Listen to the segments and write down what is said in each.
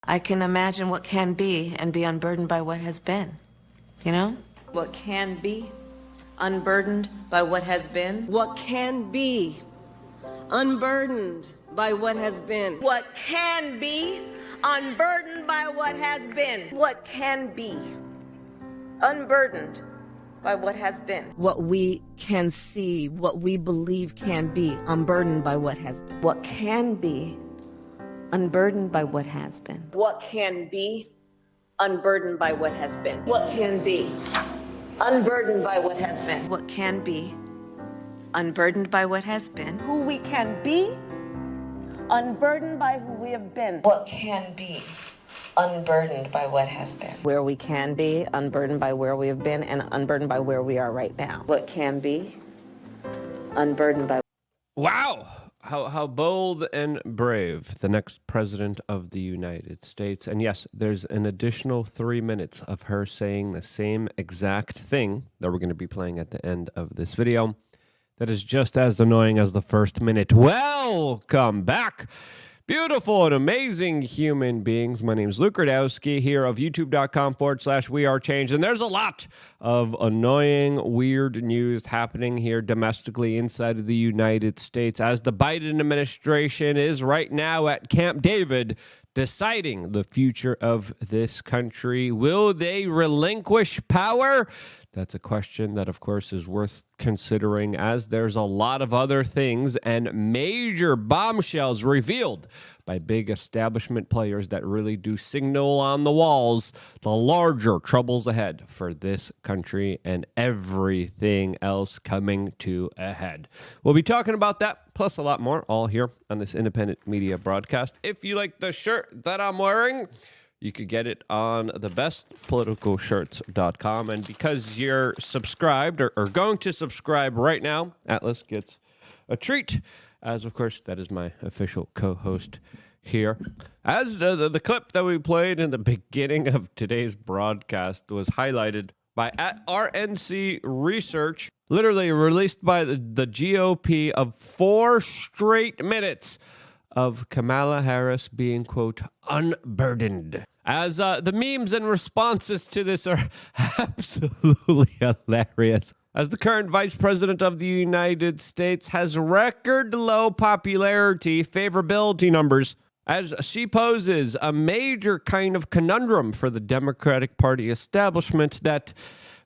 I can imagine what can be and be unburdened by what has been, you know? What can be unburdened by what has been. What can be unburdened by what has been. What can be unburdened by what has been. What can be unburdened by what has been. What we can see, what we believe can be unburdened by what has been. What can be unburdened by what has been. What can be unburdened by what has been. What can be unburdened by what has been. What can be unburdened by what has been. Who we can be, unburdened by who we have been. What can be unburdened by what has been. Where we can be, unburdened by where we have been, and unburdened by where we are right now. What can be unburdened by. Wow. How bold and brave, the next president of the United States. And yes, there's an additional 3 minutes of her saying the same exact thing that we're going to be playing at the end of this video. That is just as annoying as the first minute. Welcome back, beautiful and amazing human beings. My name is Luke Radowski here of youtube.com/wearechange. And there's a lot of annoying, weird news happening here domestically inside of the United States as the Biden administration is right now at Camp David deciding the future of this country. Will they relinquish power? That's a question that, of course, is worth considering as there's a lot of other things and major bombshells revealed by big establishment players that really do signal on the walls the larger troubles ahead for this country and everything else coming to a head. We'll be talking about that, plus a lot more, all here on this independent media broadcast. If you like the shirt that I'm wearing, you could get it on thebestpoliticalshirts.com. And because you're subscribed or going to subscribe right now, Atlas gets a treat, as of course that is my official co-host here. As the clip that we played in the beginning of today's broadcast was highlighted by @RNC Research, literally released by the GOP, of 4 straight minutes of Kamala Harris being, quote, unburdened. As the memes and responses to this are absolutely hilarious. As the current vice president of the United States has record low popularity, favorability numbers, as she poses a major kind of conundrum for the Democratic Party establishment that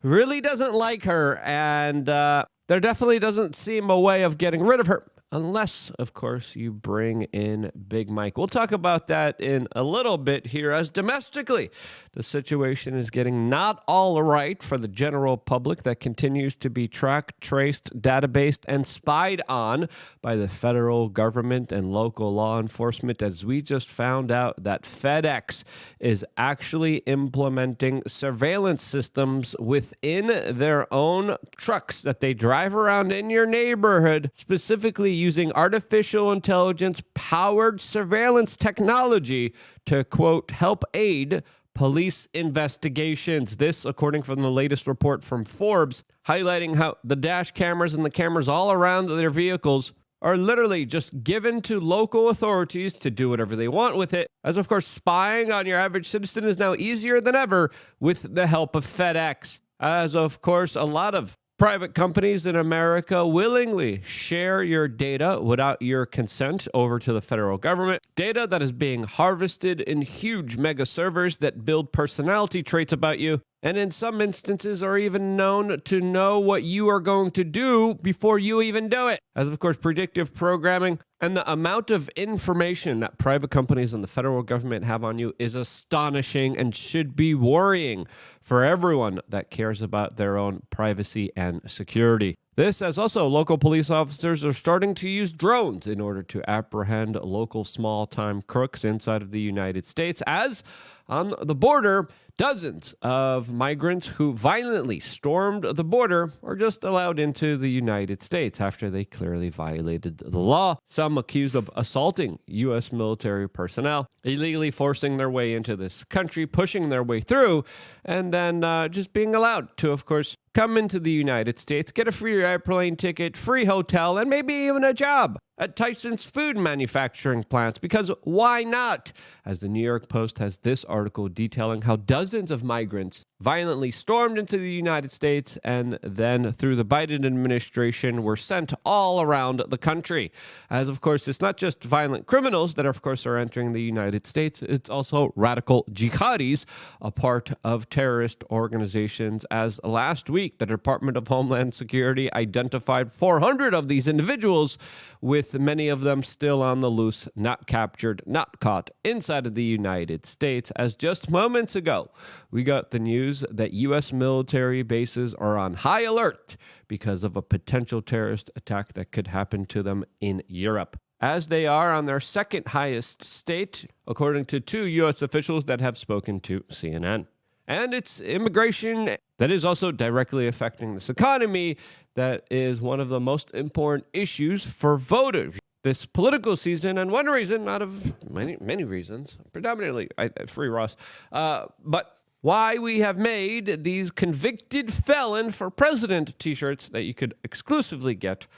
really doesn't like her, and there definitely doesn't seem a way of getting rid of her. Unless, of course, you bring in Big Mike. We'll talk about that in a little bit here, as domestically, the situation is getting not all right for the general public that continues to be tracked, traced, databased, and spied on by the federal government and local law enforcement, as we just found out that FedEx is actually implementing surveillance systems within their own trucks that they drive around in your neighborhood, specifically using artificial intelligence powered surveillance technology to, quote, help aid police investigations. This, according from the latest report from Forbes, highlighting how the dash cameras and the cameras all around their vehicles are literally just given to local authorities to do whatever they want with it. As of course, spying on your average citizen is now easier than ever with the help of FedEx. As of course, a lot of private companies in America willingly share your data without your consent over to the federal government. Data that is being harvested in huge mega servers that build personality traits about you, and in some instances are even known to know what you are going to do before you even do it. As of course, predictive programming and the amount of information that private companies and the federal government have on you is astonishing and should be worrying for everyone that cares about their own privacy and security. This, as also local police officers are starting to use drones in order to apprehend local small-time crooks inside of the United States, as on the border, dozens of migrants who violently stormed the border are just allowed into the United States after they clearly violated the law. Some accused of assaulting U.S. military personnel, illegally forcing their way into this country, pushing their way through, and then just being allowed to, of course, come into the United States, get a free airplane ticket, free hotel, and maybe even a job at Tyson's food manufacturing plants, because why not? As the New York Post has this article detailing how dozens of migrants violently stormed into the United States and then through the Biden administration were sent all around the country. As of course, it's not just violent criminals that of course are entering the United States, it's also radical jihadis, a part of terrorist organizations. As last week, the Department of Homeland Security identified 400 of these individuals, with many of them still on the loose, not captured, not caught inside of the United States. As just moments ago, we got the news that U.S. military bases are on high alert because of a potential terrorist attack that could happen to them in Europe, as they are on their second highest state, according to two U.S. officials that have spoken to CNN. And it's immigration that is also directly affecting this economy that is one of the most important issues for voters this political season. And one reason, out of many reasons, predominantly free Ross, but why we have made these convicted felon for president t-shirts that you could exclusively get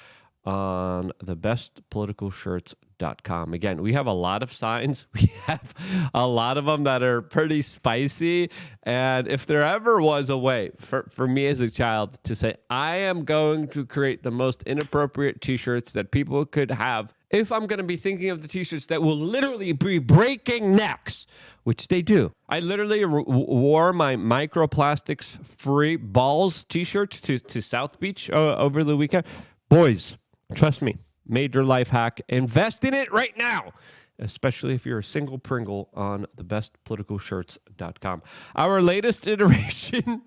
on thebestpoliticalshirts.com. Again, we have a lot of signs. We have a lot of them that are pretty spicy. And if there ever was a way for me as a child to say, I am going to create the most inappropriate t-shirts that people could have, if I'm going to be thinking of the t-shirts that will literally be breaking necks, which they do. I literally wore my microplastics free balls t-shirt to South Beach over the weekend. Boys, trust me, major life hack. Invest in it right now, especially if you're a single Pringle on thebestpoliticalshirts.com. Our latest iteration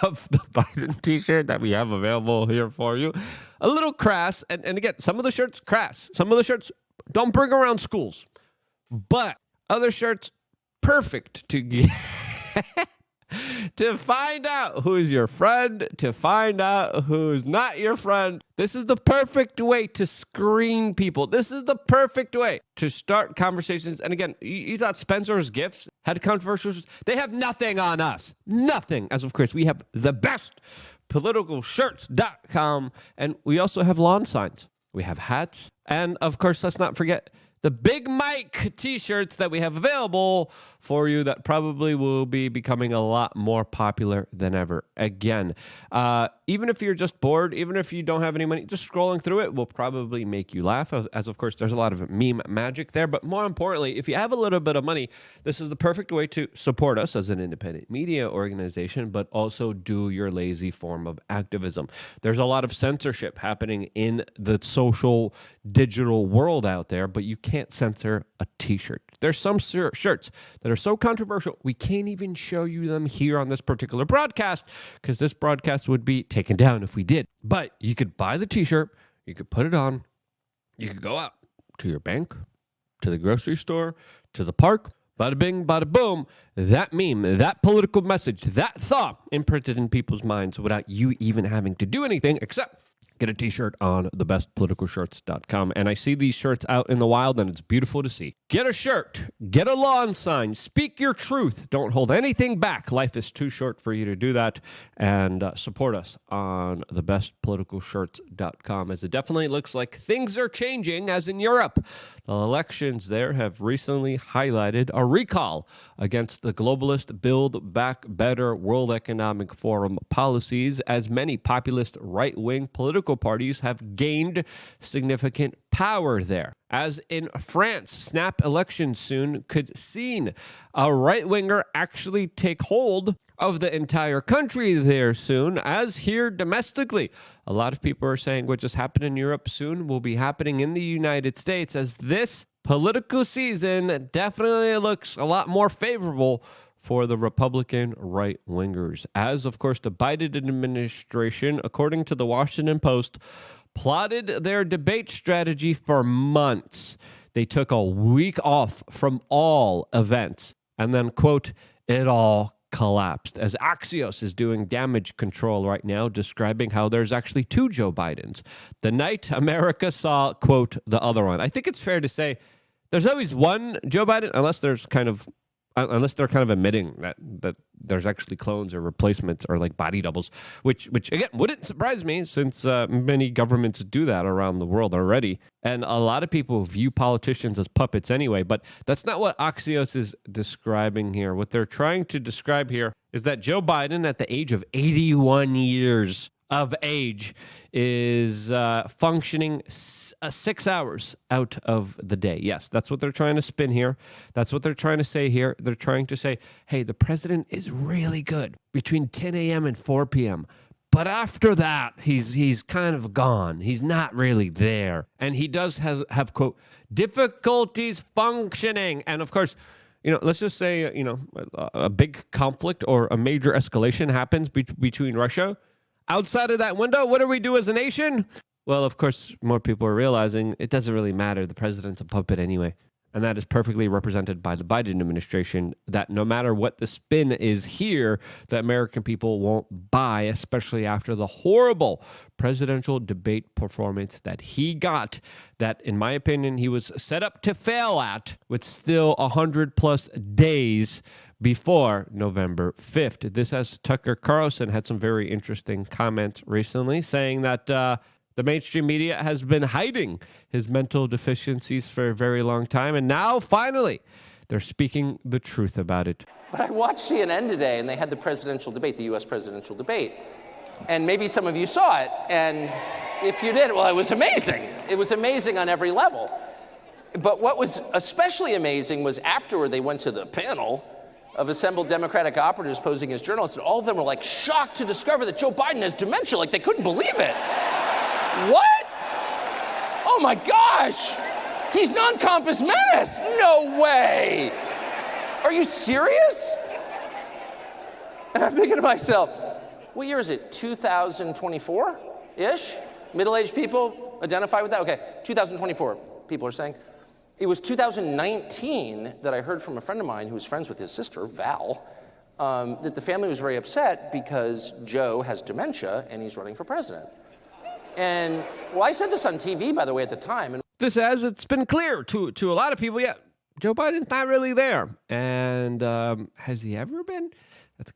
of the Biden t-shirt that we have available here for you. A little crass, and again, some of the shirts crass. Some of the shirts don't bring around schools, but other shirts perfect to get. To find out who's your friend, to find out who's not your friend. This is the perfect way to screen people. This is the perfect way to start conversations. And again, you thought Spencer's Gifts had controversial. They have nothing on us. Nothing. As of course, we have the best politicalshirts.com. And we also have lawn signs. We have hats. And of course, let's not forget the Big Mike t-shirts that we have available for you that probably will be becoming a lot more popular than ever. Again, even if you're just bored, even if you don't have any money, just scrolling through it will probably make you laugh, as of course there's a lot of meme magic there. But more importantly, if you have a little bit of money, this is the perfect way to support us as an independent media organization, but also do your lazy form of activism. There's a lot of censorship happening in the social digital world out there, but you can't censor a t-shirt. There's some shirts that are so controversial, we can't even show you them here on this particular broadcast, because this broadcast would be taken down if we did. But you could buy the t-shirt, you could put it on, you could go out to your bank, to the grocery store, to the park, bada bing, bada boom, that meme, that political message, that thought imprinted in people's minds without you even having to do anything except get a t-shirt on thebestpoliticalshirts.com. And I see these shirts out in the wild, and it's beautiful to see. Get a shirt. Get a lawn sign. Speak your truth. Don't hold anything back. Life is too short for you to do that. And support us on thebestpoliticalshirts.com, as it definitely looks like things are changing, as in Europe. The elections there have recently highlighted a recall against the globalist Build Back Better World Economic Forum policies, as many populist right-wing political parties have gained significant power there. As in France, snap elections soon could see a right-winger actually take hold of the entire country there soon, as here domestically. A lot of people are saying what just happened in Europe soon will be happening in the United States, as this political season definitely looks a lot more favorable for the Republican right-wingers. As, of course, the Biden administration, according to the Washington Post, plotted their debate strategy for months. They took a week off from all events, and then, quote, it all collapsed, as Axios is doing damage control right now, describing how there's actually two Joe Bidens. The night America saw, quote, the other one. I think it's fair to say there's always one Joe Biden, unless there's kind of unless they're kind of admitting that there's actually clones or replacements or like body doubles, which again wouldn't surprise me since many governments do that around the world already. And a lot of people view politicians as puppets anyway, but that's not what Axios is describing here. What they're trying to describe here is that Joe Biden, at the age of 81 years of age, is functioning 6 hours out of the day. Yes, that's what they're trying to spin here. That's what they're trying to say here. They're trying to say, hey, the president is really good between 10 a.m. and 4 p.m., but after that, he's kind of gone. He's not really there. And he does have, quote, difficulties functioning. And of course, let's just say, a big conflict or a major escalation happens between Russia. Outside of that window, what do we do as a nation? Well, of course, more people are realizing it doesn't really matter. The president's a puppet anyway. And that is perfectly represented by the Biden administration, that no matter what the spin is here, the American people won't buy, especially after the horrible presidential debate performance that he got, that, in my opinion, he was set up to fail at, with still 100+ days before November 5th. This, as Tucker Carlson had some very interesting comments recently saying that the mainstream media has been hiding his mental deficiencies for a very long time, and now, finally, they're speaking the truth about it. But I watched CNN today, and they had the presidential debate, the U.S. presidential debate. And maybe some of you saw it, and if you did, well, it was amazing. It was amazing on every level. But what was especially amazing was afterward, they went to the panel of assembled Democratic operatives posing as journalists, and all of them were like shocked to discover that Joe Biden has dementia, like they couldn't believe it. What? Oh my gosh! He's non-compos mentis! No way! Are you serious? And I'm thinking to myself, what year is it? 2024-ish? Middle-aged people identify with that? Okay, 2024, people are saying. It was 2019 that I heard from a friend of mine who was friends with his sister, Val, that the family was very upset because Joe has dementia and he's running for president. And, well, I said this on TV, by the way, at the time. And this, as it's been clear to a lot of people, Joe Biden's not really there. And has he ever been?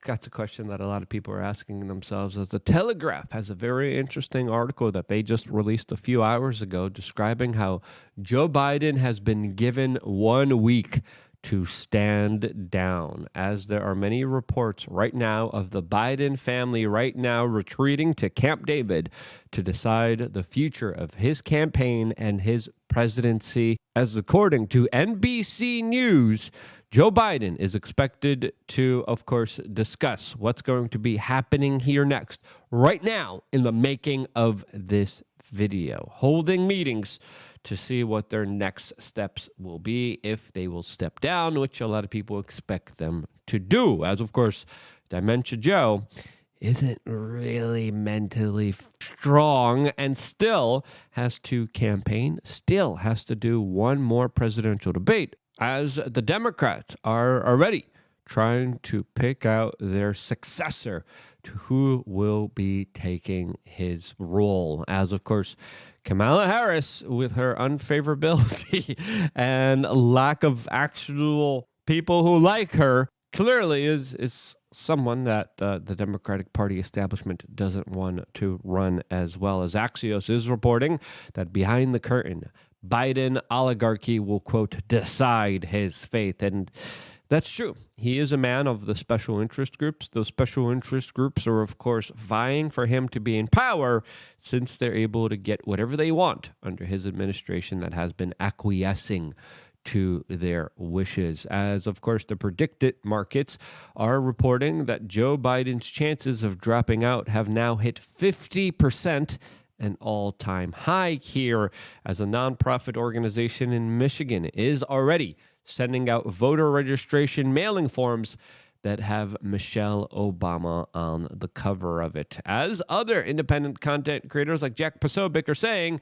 That's a question that a lot of people are asking themselves. As the Telegraph has a very interesting article that they just released a few hours ago describing how Joe Biden has been given 1 week to stand down, as there are many reports right now of the Biden family right now retreating to Camp David to decide the future of his campaign and his presidency. As according to NBC News, Joe Biden is expected to, of course, discuss what's going to be happening here next, right now in the making of this video, holding meetings to see what their next steps will be, if they will step down, which a lot of people expect them to do. As, of course, Dementia Joe isn't really mentally strong and still has to campaign, still has to do one more presidential debate, as the Democrats are already trying to pick out their successor to who will be taking his role. As, of course, Kamala Harris, with her unfavorability and lack of actual people who like her, clearly is someone that the Democratic Party establishment doesn't want to run, as well. As Axios is reporting that behind the curtain, Biden oligarchy will, quote, decide his fate. And that's true. He is a man of the special interest groups. Those special interest groups are, of course, vying for him to be in power, since they're able to get whatever they want under his administration that has been acquiescing to their wishes. As, of course, the predicted markets are reporting that Joe Biden's chances of dropping out have now hit 50%, an all-time high here, as a nonprofit organization in Michigan is already sending out voter registration mailing forms that have Michelle Obama on the cover of it. As other independent content creators like Jack Posobiec are saying,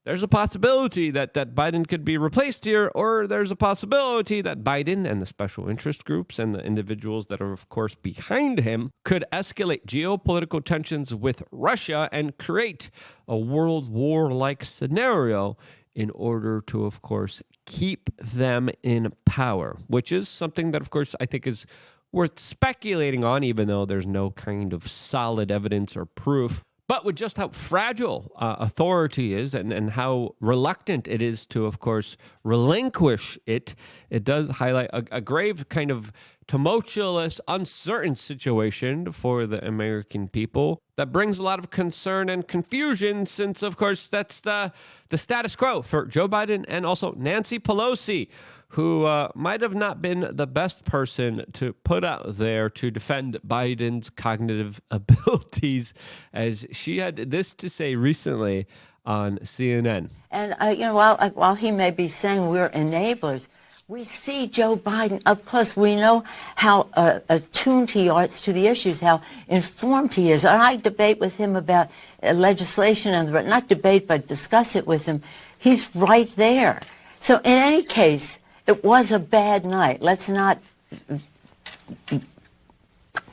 there's a possibility that Biden could be replaced here, or there's a possibility that Biden and the special interest groups and the individuals that are, of course, behind him could escalate geopolitical tensions with Russia and create a World War-like scenario in order to, of course, keep them in power, which is something that, of course, I think is worth speculating on, even though there's no kind of solid evidence or proof. But with just how fragile authority is and how reluctant it is to, of course, relinquish it, it does highlight a grave kind of tumultuous, uncertain situation for the American people that brings a lot of concern and confusion since, of course, that's the status quo for Joe Biden and also Nancy Pelosi, who might have not been the best person to put out there to defend Biden's cognitive abilities, as she had this to say recently on CNN. And, while he may be saying we're enablers, we see Joe Biden up close. We know how attuned he is to the issues, how informed he is. And I debate with him about legislation, and not debate, but discuss it with him. He's right there. So in any case, it was a bad night. Let's not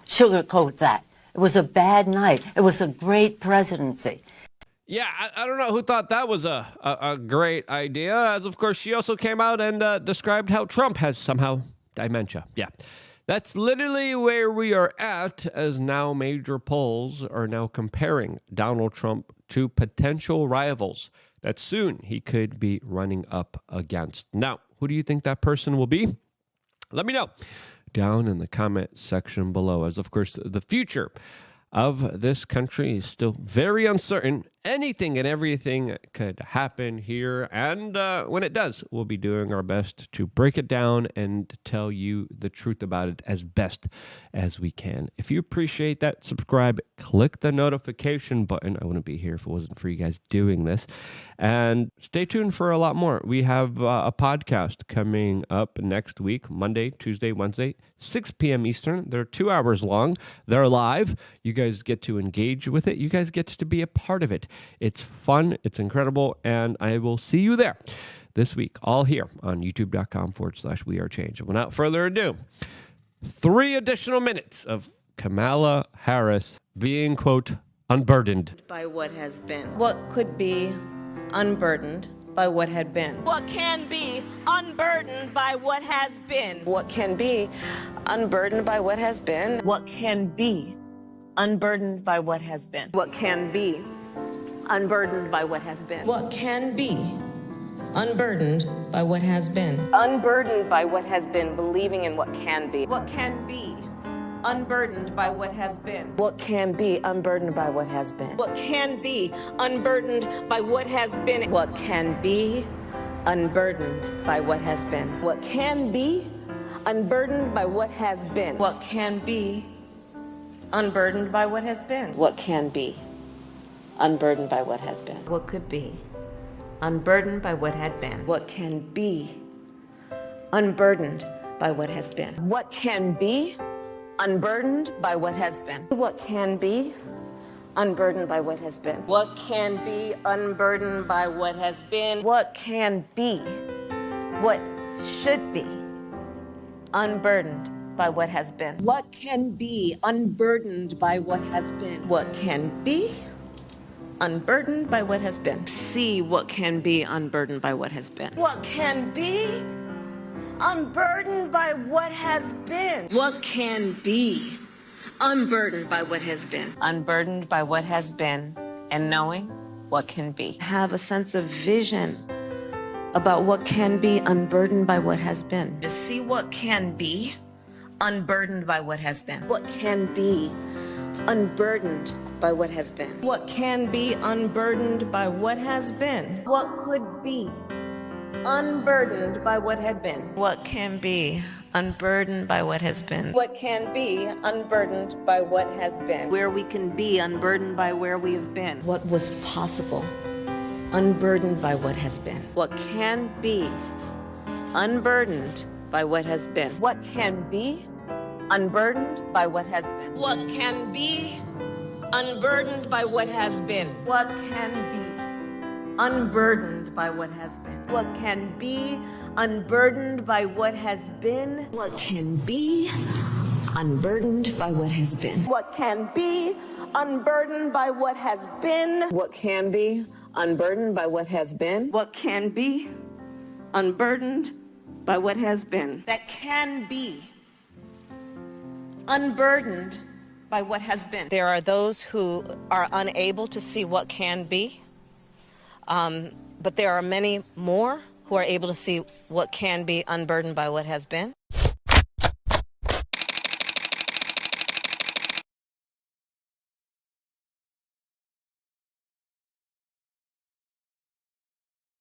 sugarcoat that. It was a bad night. It was a great presidency. Yeah, I don't know who thought that was a great idea, as of course she also came out and described how Trump has somehow dementia. Yeah, that's literally where we are at, as now major polls are now comparing Donald Trump to potential rivals that soon he could be running up against. Now, who do you think that person will be? Let me know down in the comment section below, as of course the future of this country is still very uncertain. Anything and everything could happen here. And when it does, we'll be doing our best to break it down and tell you the truth about it as best as we can. If you appreciate that, subscribe, click the notification button. I wouldn't be here if it wasn't for you guys doing this. And stay tuned for a lot more. We have a podcast coming up next week, Monday, Tuesday, Wednesday, 6 p.m. Eastern. They're 2 hours long. They're live. You guys get to engage with it. You guys get to be a part of it. It's fun. It's incredible. And I will see you there this week, all here on youtube.com/wearechange. And without further ado, 3 additional minutes of Kamala Harris being, quote, unburdened by what has been. What could be unburdened by what had been. What can be unburdened by what has been. What can be unburdened by what has been. What can be unburdened by what has been. What can be unburdened by what has been. What can be unburdened by what has been. Unburdened by what has been, believing in what can be. What can be unburdened by what has been. What can be unburdened by what has been. What can be unburdened by what has been. What can be unburdened by what has been. What can be unburdened by what has been. What can be unburdened by what has been. What can be unburdened by what has been. What could be unburdened by what had been. What can be unburdened by what has been. What can be unburdened by what has been. What can be unburdened by what has been. What can be unburdened by what has been. What can be, what should be unburdened by what has been. What can be unburdened by what has been. What can be unburdened by what has been. See what can be unburdened by what has been. What can be unburdened by what has been. What can be unburdened by what has been. Unburdened by what has been and knowing what can be. Have a sense of vision about what can be unburdened by what has been. To see what can be unburdened by what has been. What can be unburdened by what has been. What can be unburdened by what has been. What could be unburdened by what had been. What can be unburdened by what has been. What can be unburdened by what has been. Where we can be unburdened by where we have been. What was possible unburdened by what has been. What can be unburdened by what has been. What can be unburdened by what has been. What can be unburdened by what has been. What can be unburdened by what has been. What can be unburdened by what has been. What can be unburdened by what has been. What can be unburdened by what has been. What can be unburdened by what has been. What can be unburdened by what has been. That can be unburdened by what has been. There are those who are unable to see what can be, but there are many more who are able to see what can be unburdened by what has been.